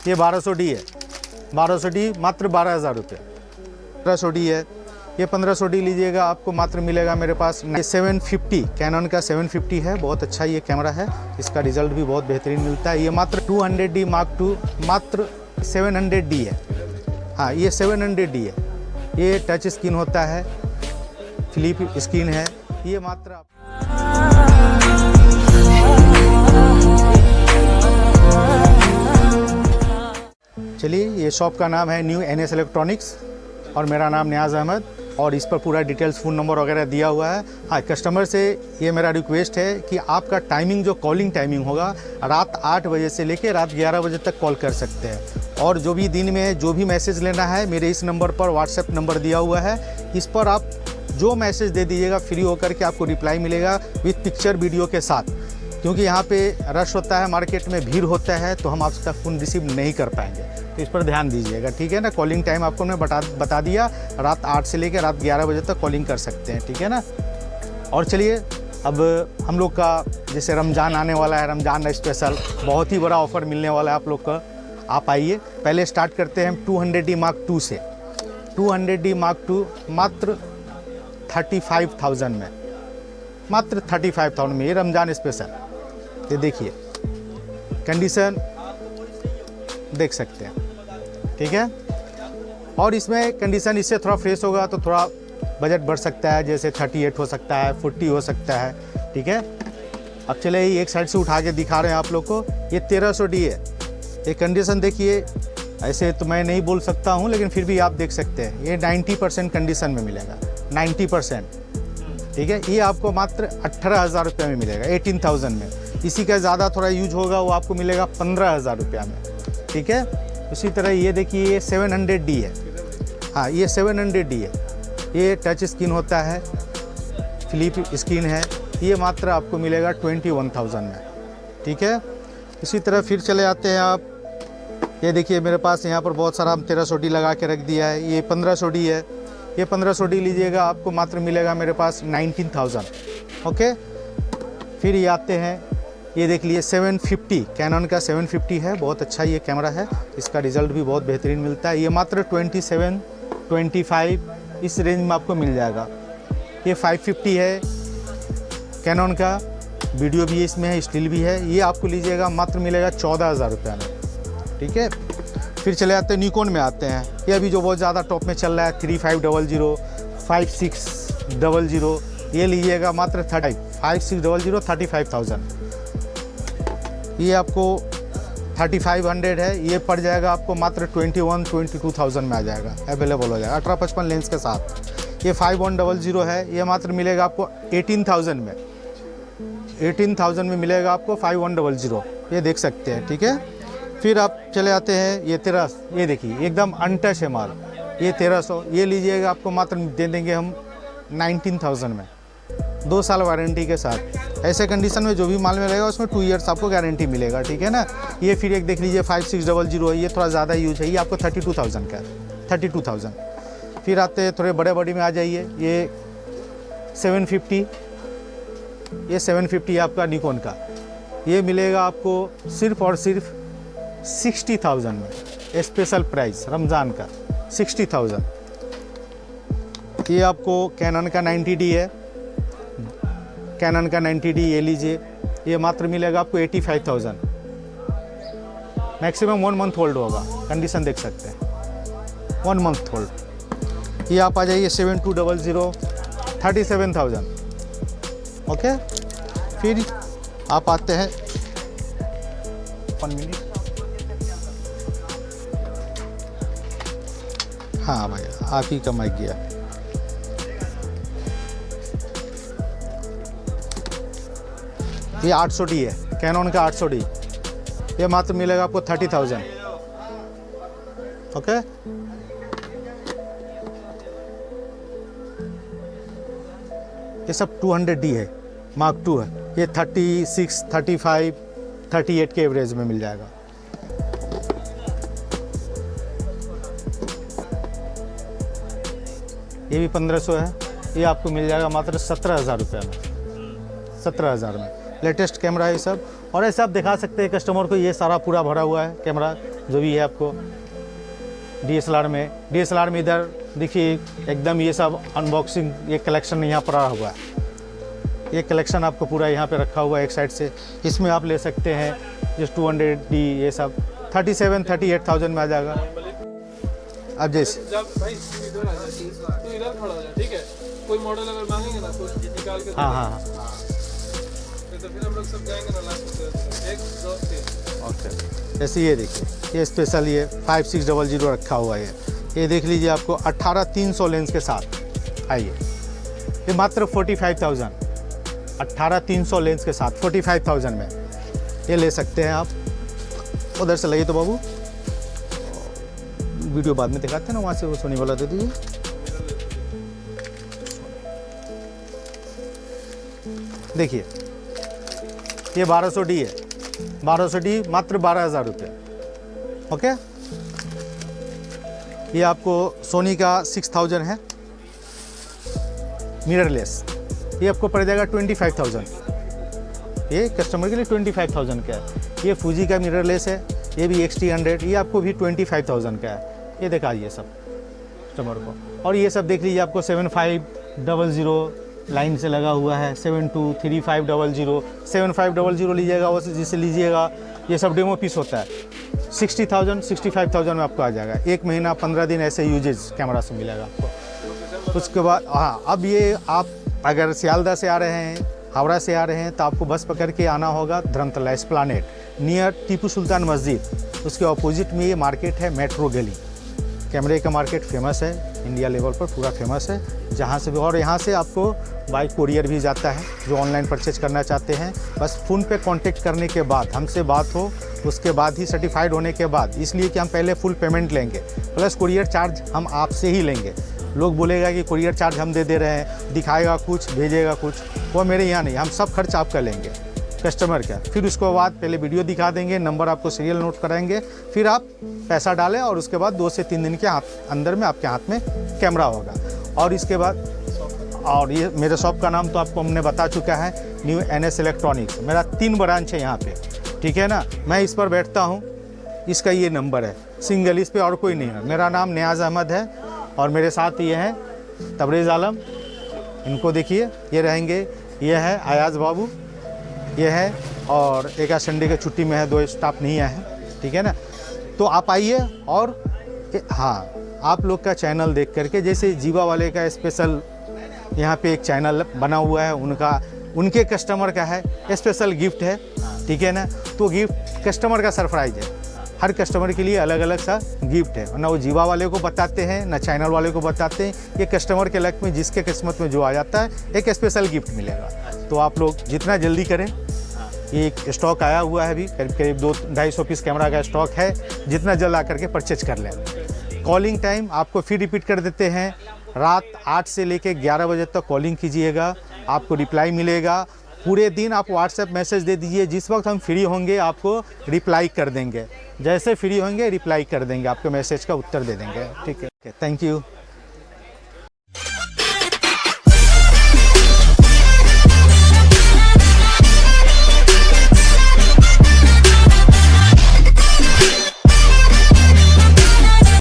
ये 1200D है, 1200D मात्र 12,000 रुपये। 1500D है, ये 1500D लीजिएगा आपको मात्र मिलेगा मेरे पास। ये 750 कैनन का 750 है, बहुत अच्छा ये कैमरा है, इसका रिजल्ट भी बहुत बेहतरीन मिलता है। ये मात्र 200D Mark II मात्र 700D है। हाँ, ये 700D है, ये टच स्क्रीन होता है, फ्लिप स्क्रीन है, ये मात्र चलिए। ये शॉप का नाम है न्यू NS इलेक्ट्रॉनिक्स और मेरा नाम नियाज़ अहमद, और इस पर पूरा डिटेल्स फ़ोन नंबर वगैरह दिया हुआ है। हाँ, कस्टमर से ये मेरा रिक्वेस्ट है कि आपका टाइमिंग जो कॉलिंग टाइमिंग होगा, रात 8 बजे से लेकर रात 11 बजे तक कॉल कर सकते हैं। और जो भी दिन में जो भी मैसेज लेना है, मेरे इस नंबर पर व्हाट्सएप नंबर दिया हुआ है, इस पर आप जो मैसेज दे दीजिएगा फ्री होकर के आपको रिप्लाई मिलेगा विथ पिक्चर वीडियो के साथ। क्योंकि यहाँ पे रश होता है, मार्केट में भीड़ होता है, तो हम आपका फ़ोन रिसीव नहीं कर पाएंगे, तो इस पर ध्यान दीजिएगा, ठीक है ना। कॉलिंग टाइम आपको मैं बता दिया, रात 8 से लेकर रात 11 बजे तक कॉलिंग कर सकते हैं, ठीक है ना। और चलिए, अब हम लोग का जैसे रमज़ान आने वाला है, रमज़ान स्पेशल बहुत ही बड़ा ऑफ़र मिलने वाला है आप लोग का। आप आइए, पहले स्टार्ट करते हैं हम 200D Mark II से। 200D Mark II मात्र 35,000 में, मात्र 35,000 में, ये रमज़ान स्पेशल। ये देखिए, कंडीशन देख सकते हैं, ठीक है। और इसमें कंडीशन इससे थोड़ा फ्रेश होगा तो थोड़ा बजट बढ़ सकता है, जैसे 38 हो सकता है, 40 हो सकता है, ठीक है। अब चले एक साइड से उठा के दिखा रहे हैं आप लोग को। ये 1300D है, ये कंडीशन देखिए, ऐसे तो मैं नहीं बोल सकता हूँ, लेकिन फिर भी आप देख सकते हैं ये 90% कंडीशन में मिलेगा, 90%, ठीक है। ये आपको मात्र 18,000 रुपये में मिलेगा, 18,000 में। इसी का ज़्यादा थोड़ा यूज होगा वो आपको मिलेगा 15,000 रुपया में, ठीक है। उसी तरह ये देखिए, ये 700D है। हाँ, ये 700D है, ये टच स्क्रीन होता है, फ्लिप स्क्रीन है, ये मात्र आपको मिलेगा 21,000 में, ठीक है। इसी तरह फिर चले आते हैं आप, ये देखिए मेरे पास यहाँ पर बहुत सारा हम 1300D लगा के रख दिया है। ये 1500D है, ये 1500D लीजिएगा आपको मात्र मिलेगा मेरे पास 19,000, ओके। फिर ये आते हैं, ये देख लिए 750 कैनन का 750 है, बहुत अच्छा ये कैमरा है, इसका रिज़ल्ट भी बहुत बेहतरीन मिलता है। ये मात्र 27, 25 इस रेंज में आपको मिल जाएगा। ये 550 है कैनन का, वीडियो भी इसमें है, स्टिल भी है, ये आपको लीजिएगा मात्र मिलेगा 14,000 रुपये में, ठीक है। फिर चले आते हैं निकॉन में आते हैं। ये अभी जो बहुत ज़्यादा टॉप में चल रहा है 3500, 5600, ये लीजिएगा मात्र 5600, 35,000। ये आपको 3500 है, ये पड़ जाएगा आपको मात्र 22,000 में आ जाएगा, अवेलेबल हो जाएगा 18-55 लेंस के साथ। ये 5100 है, ये मात्र मिलेगा आपको 18,000 में, 18,000 में मिलेगा आपको 5100, ये देख सकते हैं, ठीक है। फिर आप चले आते हैं, ये 13, ये देखिए एकदम अनटच है माल, ये 1300, ये लीजिएगा आपको मात्र दे देंगे हम 19,000 में, 2 साल वारंटी के साथ। ऐसे कंडीशन में जो भी माल में रहेगा उसमें 2 इयर्स आपको गारंटी मिलेगा, ठीक है ना। ये फिर एक देख लीजिए 5600 है, ये थोड़ा ज़्यादा यूज है, ये आपको 32,000 का है, 32,000। फिर आते हैं थोड़े बड़े बड़ी में आ जाइए, ये 750, ये 750 आपका निकॉन का, ये मिलेगा आपको सिर्फ और सिर्फ 60,000 में, स्पेशल प्राइस रमज़ान का 60,000। ये आपको कैनन का 90D है, कैनन का 90D ये लीजिए, ये मात्र मिलेगा आपको 85,000, मैक्सिमम 1 मंथ होल्ड होगा, कंडीशन देख सकते हैं 1 मंथ होल्ड। ये आप आ जाइए 7200, 37,000, ओके। फिर आप आते हैं 1 मिनट, हाँ भैया आप ही का माइक गया। ये 800D है, कैनन का 800D, ये मात्र मिलेगा आपको 30,000, ओके। ये सब 200D है, Mark II है, ये 36, 35, 38 के एवरेज में मिल जाएगा। ये भी 1500 है, ये आपको मिल जाएगा मात्र 17,000 रुपये में, 17,000 में। लेटेस्ट कैमरा है ये सब, और ऐसे आप दिखा सकते हैं कस्टमर को, ये सारा पूरा भरा हुआ है कैमरा, जो भी है आपको DSLR में इधर देखिए एकदम ये सब अनबॉक्सिंग, ये कलेक्शन यहाँ पर हुआ है। ये कलेक्शन आपको पूरा यहाँ पे रखा हुआ है एक साइड से। इसमें आप ले सकते हैं जस्ट 200D, ये सब 37-38,000 में आ जाएगा। अब जैसे जब भाई इधर आ जा, तू इधर खड़ा हो जा, ठीक है। कोई मॉडल अगर मांगेंगे ना तो निकाल के हाँ तो फिर हम लोग सब जाएंगे ना लास्ट में 1 2 3। ओके, जैसे ये देखिए ये स्पेशल ये 5600 रखा हुआ है। ये देख लीजिए आपको 18300 लेंस के साथ आइए, ये मात्र 45,000, 18300 लेंस के साथ 45,000 में ये ले सकते हैं आप। उधर से लगे तो बाबू, वीडियो बाद में दिखाते हैं ना, वहाँ से वो सोनी वाला दे दीजिए। देखिए ये 1200D है, 1200D मात्र 12,000 रुपये। ओके, ये आपको सोनी का 6000 है मिररलेस, ये आपको पड़ जाएगा 25,000। ये कस्टमर के लिए 25,000 का है। ये फूजी का मिररलेस है, ये भी XT100, ये आपको भी 25,000 का है। ये दिखाइए सब कस्टमर को। और ये सब देख लीजिए आपको 7500 लाइन से लगा हुआ है, 723500, 7500 लीजिएगा, वो जिसे लीजिएगा ये सब डेमो पीस होता है। 60,000 65,000 में आपको आ जाएगा। 1 महीना 15 दिन ऐसे यूजेज कैमरा से मिलेगा आपको। उसके बाद हाँ, अब ये आप अगर सियालदह से आ रहे हैं, हावड़ा से आ रहे हैं, तो आपको बस पकड़ के आना होगा धर्मतला एस्प्लानेड नियर टीपू सुल्तान मस्जिद। उसके अपोजिट में ये मार्केट है मेट्रो गली। कैमरे का मार्केट फेमस है, इंडिया लेवल पर पूरा फेमस है, जहाँ से भी। और यहाँ से आपको बाइक कोरियर भी जाता है, जो ऑनलाइन परचेज करना चाहते हैं बस फ़ोन पे कांटेक्ट करने के बाद, हमसे बात हो, उसके बाद ही सर्टिफाइड होने के बाद, इसलिए कि हम पहले फुल पेमेंट लेंगे प्लस कुरियर चार्ज हम आपसे ही लेंगे। लोग बोलेगा कि कुरियर चार्ज हम दे रहे हैं, दिखाएगा कुछ भेजेगा कुछ, वो मेरे यहाँ नहीं, हम सब खर्च आपका लेंगे कस्टमर का। फिर उसके बाद पहले वीडियो दिखा देंगे, नंबर आपको सीरियल नोट कराएंगे, फिर आप पैसा डालें और उसके बाद 2 से 3 दिन के अंदर में आपके हाथ में कैमरा होगा। और इसके बाद और ये मेरे शॉप का नाम तो आपको हमने बता चुका है, न्यू NS इलेक्ट्रॉनिक्स। मेरा 3 ब्रांच है यहाँ पे, ठीक है ना। मैं इस पर बैठता हूँ, इसका ये नंबर है सिंगल, इस पर और कोई नहीं है। मेरा नाम नियाज़ अहमद है और मेरे साथ ये हैं तबरेज़ आलम, इनको देखिए ये रहेंगे, ये है अयाज बाबू, ये है, और एक आज संडे के छुट्टी में है, 2 स्टाफ नहीं आए हैं, ठीक है ना। तो आप आइए और हाँ, आप लोग का चैनल देख करके, जैसे जीवा वाले का स्पेशल यहाँ पे एक चैनल बना हुआ है, उनके कस्टमर का है, स्पेशल गिफ्ट है, ठीक है ना। तो गिफ्ट कस्टमर का सरप्राइज है, हर कस्टमर के लिए अलग अलग सा गिफ्ट है। ना वो जीवा वाले को बताते हैं, ना चैनल वाले को बताते हैं। ये कस्टमर के लक में, जिसके किस्मत में जो आ जाता है, एक स्पेशल गिफ्ट मिलेगा। तो आप लोग जितना जल्दी करें, ये एक स्टॉक आया हुआ है अभी, करीब 200-250 पीस कैमरा का स्टॉक है, जितना जल्द आकर के परचेज कर लें। कॉलिंग टाइम आपको फिर रिपीट कर देते हैं, रात 8 से लेकर 11 बजे तक कॉलिंग कीजिएगा, आपको रिप्लाई मिलेगा। पूरे दिन आप व्हाट्सएप मैसेज दे दीजिए, जिस वक्त हम फ्री होंगे आपको रिप्लाई कर देंगे, जैसे फ्री होंगे रिप्लाई कर देंगे, आपके मैसेज का उत्तर दे देंगे, ठीक है। Thank you.